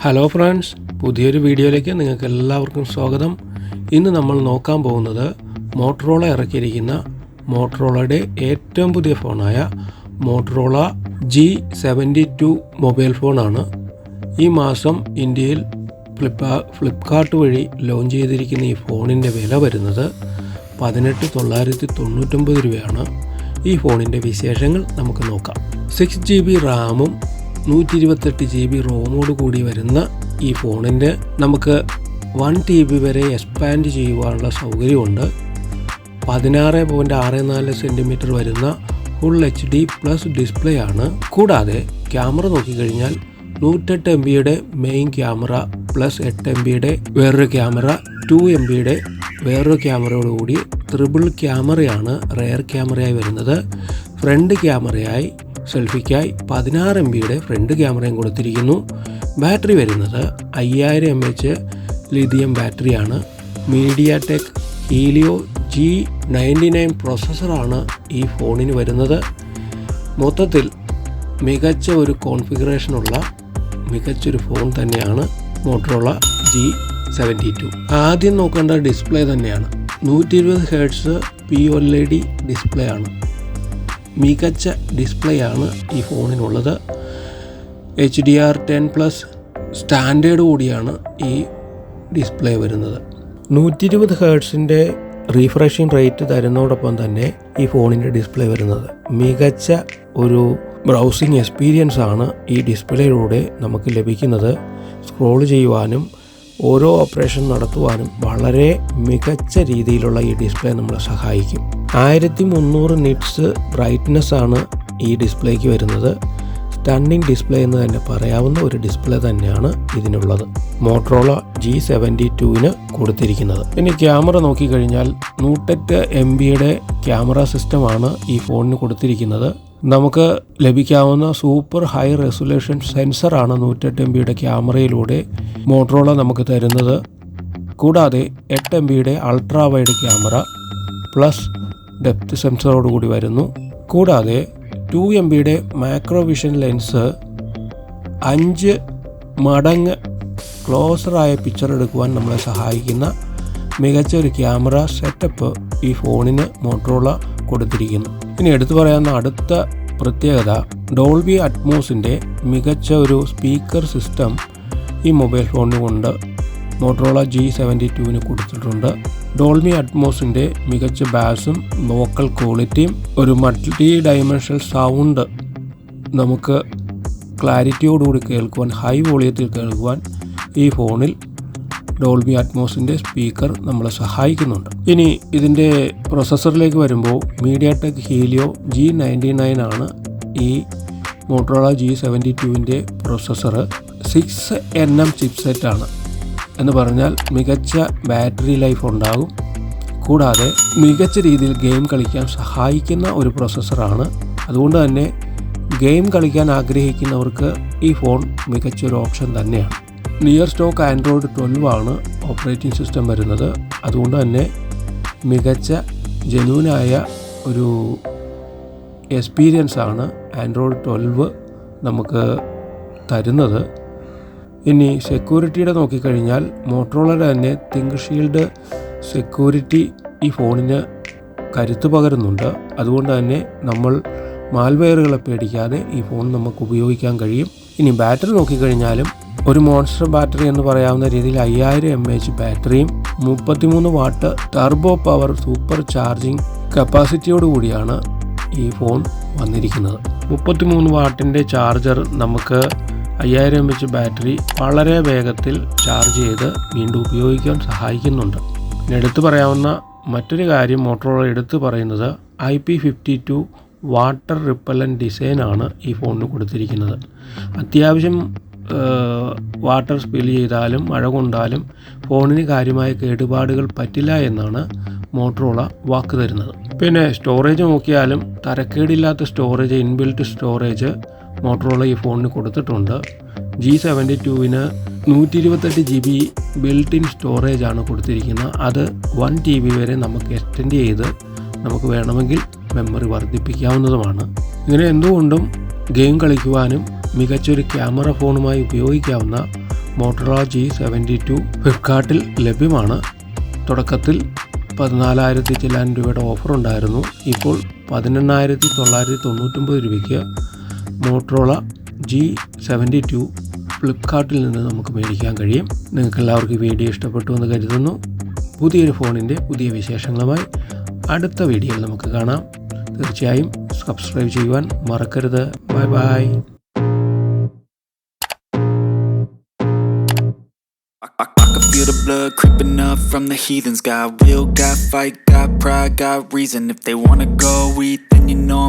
Hello friends, പുതിയൊരു വീഡിയോയിലേക്ക് നിങ്ങൾക്ക് എല്ലാവർക്കും സ്വാഗതം. ഇന്ന് നമ്മൾ നോക്കാൻ പോകുന്നത് മോട്ടറോള ഇറക്കിയിരിക്കുന്ന മോട്ടറോളയുടെ ഏറ്റവും പുതിയ ഫോണായ മോട്ടറോള G72 മൊബൈൽ ഫോണാണ്. ഈ മാസം ഇന്ത്യയിൽ ഫ്ലിപ്കാർട്ട് വഴി ലോഞ്ച് ചെയ്തിരിക്കുന്ന ഈ ഫോണിൻ്റെ വില വരുന്നത് 18,999 രൂപയാണ്. ഈ ഫോണിൻ്റെ വിശേഷങ്ങൾ നമുക്ക് നോക്കാം. 6GB റാമും 128GB റോമോട് കൂടി വരുന്ന ഈ ഫോണിൻ്റെ നമുക്ക് 1TB വരെ എക്സ്പാൻഡ് ചെയ്യുവാനുള്ള സൗകര്യമുണ്ട്. 16.64 സെൻറ്റിമീറ്റർ വരുന്ന ഫുൾ HD പ്ലസ് ഡിസ്പ്ലേ ആണ്. കൂടാതെ ക്യാമറ നോക്കിക്കഴിഞ്ഞാൽ 108 MBയുടെ മെയിൻ ക്യാമറ പ്ലസ് 8 MBയുടെ വേറൊരു ക്യാമറ, 2 MBയുടെ വേറൊരു ക്യാമറയോടുകൂടി ട്രിപ്പിൾ ക്യാമറയാണ് റെയർ ക്യാമറയായി വരുന്നത്. ഫ്രണ്ട് ക്യാമറയായി സെൽഫിക്കായി 16 MBയുടെ ഫ്രണ്ട് ക്യാമറയും കൊടുത്തിരിക്കുന്നു. ബാറ്ററി വരുന്നത് 5000 mAh ലിഥിയം ബാറ്ററിയാണ്. MediaTek Helio G99 പ്രോസസ്സറാണ് ഈ ഫോണിന് വരുന്നത്. മൊത്തത്തിൽ മികച്ച ഒരു കോൺഫിഗറേഷനുള്ള മികച്ചൊരു ഫോൺ തന്നെയാണ് മോട്ടറോള G72. ആദ്യം നോക്കേണ്ട ഡിസ്പ്ലേ തന്നെയാണ്. 120 Hz POLED ഡിസ്പ്ലേ ആണ്. മികച്ച ഡിസ്പ്ലേ ആണ് ഈ ഫോണിനുള്ളത്. HDR10+ സ്റ്റാൻഡേർഡ് കൂടിയാണ് ഈ ഡിസ്പ്ലേ വരുന്നത്. 120 Hzൻ്റെ റീഫ്രഷിംഗ് റേറ്റ് തരുന്നതോടൊപ്പം തന്നെ ഈ ഫോണിൻ്റെ ഡിസ്പ്ലേ വരുന്നത് മികച്ച ഒരു ബ്രൗസിംഗ് എക്സ്പീരിയൻസ് ആണ് ഈ ഡിസ്പ്ലേയിലൂടെ നമുക്ക് ലഭിക്കുന്നത്. സ്ക്രോൾ ചെയ്യുവാനും ഓരോ ഓപ്പറേഷൻ നടത്തുവാനും വളരെ മികച്ച രീതിയിലുള്ള ഈ ഡിസ്പ്ലേ നമ്മളെ സഹായിക്കും. 1300 നിറ്റ്സ് ബ്രൈറ്റ്നസ് ആണ് ഈ ഡിസ്പ്ലേക്ക് വരുന്നത്. സ്റ്റണ്ണിങ് ഡിസ്പ്ലേ എന്ന് തന്നെ പറയാവുന്ന ഒരു ഡിസ്പ്ലേ തന്നെയാണ് ഇതിനുള്ളത്. മോട്ടറോള G72 കൊടുത്തിരിക്കുന്നത്. ഇനി ക്യാമറ നോക്കിക്കഴിഞ്ഞാൽ 108 MBയുടെ ക്യാമറ സിസ്റ്റമാണ് ഈ ഫോണിന് കൊടുത്തിരിക്കുന്നത്. നമുക്ക് ലഭിക്കാവുന്ന സൂപ്പർ ഹൈ റെസൊല്യൂഷൻ സെൻസറാണ് 108 MBയുടെ ക്യാമറയിലൂടെ മോട്ടറോള നമുക്ക് തരുന്നത്. കൂടാതെ 8 MBയുടെ ultra wide camera plus depth സെൻസറോടുകൂടി വരുന്നു. കൂടാതെ 2 MBയുടെ മാക്രോവിഷൻ ലെൻസ് 5 മടങ്ങ് ക്ലോസറായ പിക്ചർ എടുക്കുവാൻ നമ്മളെ സഹായിക്കുന്ന മികച്ച ഒരു ക്യാമറ സെറ്റപ്പ് ഈ ഫോണിന് മോട്ടറോള കൊടുത്തിരിക്കുന്നു. ഇനി എടുത്തു പറയാവുന്ന അടുത്ത പ്രത്യേകത, ഡോൾബി അറ്റ്മോസിൻ്റെ മികച്ച ഒരു സ്പീക്കർ സിസ്റ്റം ഈ മൊബൈൽ ഫോണിന് കൊണ്ട് മോട്ടറോള G72 കൊടുത്തിട്ടുണ്ട്. ഡോൾബി അറ്റ്മോസിൻ്റെ മികച്ച ബാസും വോക്കൽ ക്വാളിറ്റിയും ഒരു മൾട്ടി ഡൈമെൻഷണൽ സൗണ്ട് നമുക്ക് ക്ലാരിറ്റിയോടുകൂടി കേൾക്കുവാൻ, ഹൈ വോളിയത്തിൽ കേൾക്കുവാൻ ഈ ഫോണിൽ ഡോൾബി അറ്റ്മോസിൻ്റെ സ്പീക്കർ നമ്മളെ സഹായിക്കുന്നുണ്ട്. ഇനി ഇതിൻ്റെ പ്രൊസസ്സറിലേക്ക് വരുമ്പോൾ MediaTek Helio G99 ആണ് ഈ മോട്ടറോള G72 പ്രൊസസ്സർ. 6nm ചിപ്സെറ്റാണ് എന്ന് പറഞ്ഞാൽ മികച്ച ബാറ്ററി ലൈഫ് ഉണ്ടാകും. കൂടാതെ മികച്ച രീതിയിൽ ഗെയിം കളിക്കാൻ സഹായിക്കുന്ന ഒരു പ്രൊസസ്സറാണ്. അതുകൊണ്ട് തന്നെ ഗെയിം കളിക്കാൻ ആഗ്രഹിക്കുന്നവർക്ക് ഈ ഫോൺ മികച്ചൊരു ഓപ്ഷൻ തന്നെയാണ്. നിയർ സ്റ്റോക്ക് ആൻഡ്രോയിഡ് 12 ആണ് ഓപ്പറേറ്റിംഗ് സിസ്റ്റം വരുന്നത്. അതുകൊണ്ട് തന്നെ മികച്ച ജെന്യൂനായ ഒരു എക്സ്പീരിയൻസ് ആണ് ആൻഡ്രോയിഡ് 12 നമുക്ക് തരുന്നത്. ഇനി സെക്യൂരിറ്റിയുടെ നോക്കിക്കഴിഞ്ഞാൽ മോട്ടറോളയുടെ തന്നെ തിങ്ക് ഷീൽഡ് സെക്യൂരിറ്റി ഈ ഫോണിന് കരുത്ത് പകരുന്നുണ്ട്. അതുകൊണ്ട് തന്നെ നമ്മൾ മാൽവെയറുകളെ പേടിക്കാതെ ഈ ഫോൺ നമുക്ക് ഉപയോഗിക്കാൻ കഴിയും. ഇനി ബാറ്ററി നോക്കിക്കഴിഞ്ഞാലും ഒരു മോൺസ്റ്റർ ബാറ്ററി എന്ന് പറയാവുന്ന രീതിയിൽ 5000 mAh ബാറ്ററിയും 33 watt turbo power super charging കപ്പാസിറ്റിയോട് കൂടിയാണ് ഈ ഫോൺ വന്നിരിക്കുന്നത്. 33 വാട്ടിൻ്റെ ചാർജർ നമുക്ക് 5000 mAh ബാറ്ററി വളരെ വേഗത്തിൽ ചാർജ് ചെയ്ത് വീണ്ടും ഉപയോഗിക്കാൻ സഹായിക്കുന്നുണ്ട്. ഇനി എടുത്തു പറയാവുന്ന മറ്റൊരു കാര്യം, മോട്ടറോള എടുത്തു പറയുന്നത് IP52 വാട്ടർ റിപ്പല്ലൻ്റ് ഡിസൈനാണ് ഈ ഫോണിന് കൊടുത്തിരിക്കുന്നത്. അത്യാവശ്യം വാട്ടർ സ്പിൽ ചെയ്താലും മഴ കൊണ്ടാലും ഫോണിന് കാര്യമായ കേടുപാടുകൾ പറ്റില്ല എന്നാണ് മോട്ടറോള വാക്ക് തരുന്നത്. പിന്നെ സ്റ്റോറേജ് നോക്കിയാലും തരക്കേടില്ലാത്ത സ്റ്റോറേജ്, ഇൻബിൽറ്റ് സ്റ്റോറേജ് മോട്ടറോള ഈ ഫോണിന് കൊടുത്തിട്ടുണ്ട്. G72 128GB built in storage ആണ് കൊടുത്തിരിക്കുന്നത്. അത് 1TB വരെ നമുക്ക് എക്സ്റ്റെൻഡ് ചെയ്ത് നമുക്ക് വേണമെങ്കിൽ മെമ്മറി വർദ്ധിപ്പിക്കാവുന്നതുമാണ്. ഇങ്ങനെ എന്തുകൊണ്ടും ഗെയിം കളിക്കുവാനും മികച്ചൊരു ക്യാമറ ഫോണുമായി ഉപയോഗിക്കാവുന്ന മോട്ടോറോള G72 ഫ്ലിപ്കാർട്ടിൽ ലഭ്യമാണ്. തുടക്കത്തിൽ 14,000 ചില്ലാൻ രൂപയുടെ ഓഫർ ഉണ്ടായിരുന്നു. ഇപ്പോൾ 18,999 രൂപയ്ക്ക് മോട്ടോറോള G72 ഫ്ലിപ്കാർട്ടിൽ നിന്ന് നമുക്ക് മേടിക്കാൻ കഴിയും. നിങ്ങൾക്ക് എല്ലാവർക്കും വീഡിയോ ഇഷ്ടപ്പെട്ടു എന്ന് കരുതുന്നു. പുതിയൊരു ഫോണിൻ്റെ പുതിയ വിശേഷങ്ങളുമായി അടുത്ത വീഡിയോയിൽ നമുക്ക് കാണാം. തീർച്ചയായും സബ്സ്ക്രൈബ് ചെയ്യുവാൻ മറക്കരുത്. Bye bye. I can feel the blood creeping up from the heathens. Got will, got fight, got pride, got reason. If they wanna go eat, then you know I'm